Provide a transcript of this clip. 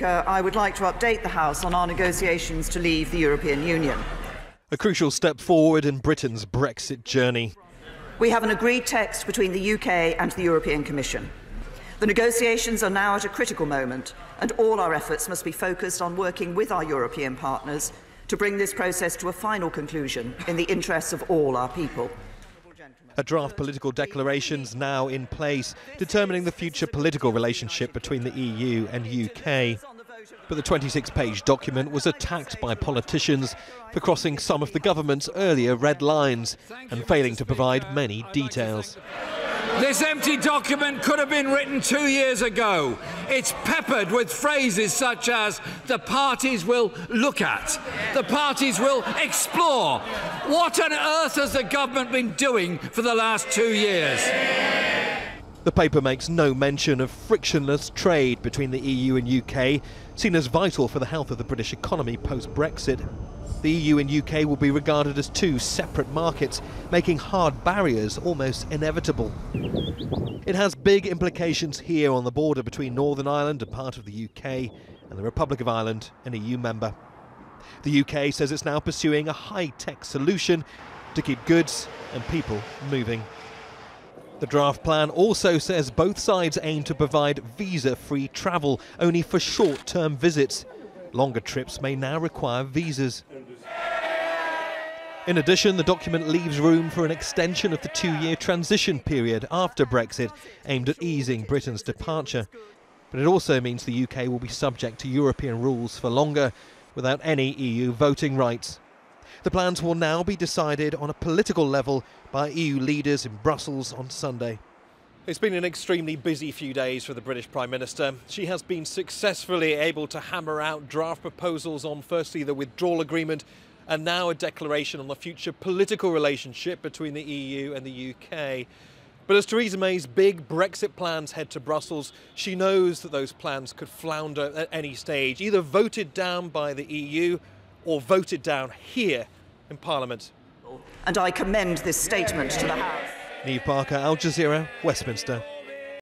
I would like to update the House on our negotiations to leave the European Union. A crucial step forward in Britain's Brexit journey. We have an agreed text between the UK and the European Commission. The negotiations are now at a critical moment, and all our efforts must be focused on working with our European partners to bring this process to a final conclusion in the interests of all our people. A draft political declaration's now in place, determining the future political relationship between the EU and UK. But the 26-page document was attacked by politicians for crossing some of the government's earlier red lines and failing to provide many details. This empty document could have been written 2 years ago. It's peppered with phrases such as the parties will look at, the parties will explore. What on earth has the government been doing for the last 2 years? The paper makes no mention of frictionless trade between the EU and UK, seen as vital for the health of the British economy post-Brexit. The EU and UK will be regarded as two separate markets, making hard barriers almost inevitable. It has big implications here on the border between Northern Ireland, a part of the UK, and the Republic of Ireland, an EU member. The UK says it's now pursuing a high-tech solution to keep goods and people moving. The draft plan also says both sides aim to provide visa-free travel, only for short-term visits. Longer trips may now require visas. In addition, the document leaves room for an extension of the 2-year transition period after Brexit, aimed at easing Britain's departure. But it also means the UK will be subject to European rules for longer, without any EU voting rights. The plans will now be decided on a political level by EU leaders in Brussels on Sunday. It's been an extremely busy few days for the British Prime Minister. She has been successfully able to hammer out draft proposals on firstly the withdrawal agreement and now a declaration on the future political relationship between the EU and the UK. But as Theresa May's big Brexit plans head to Brussels, she knows that those plans could flounder at any stage, either voted down by the EU or voted down here in Parliament. And I commend this statement to the House. Neave Parker, Al Jazeera, Westminster.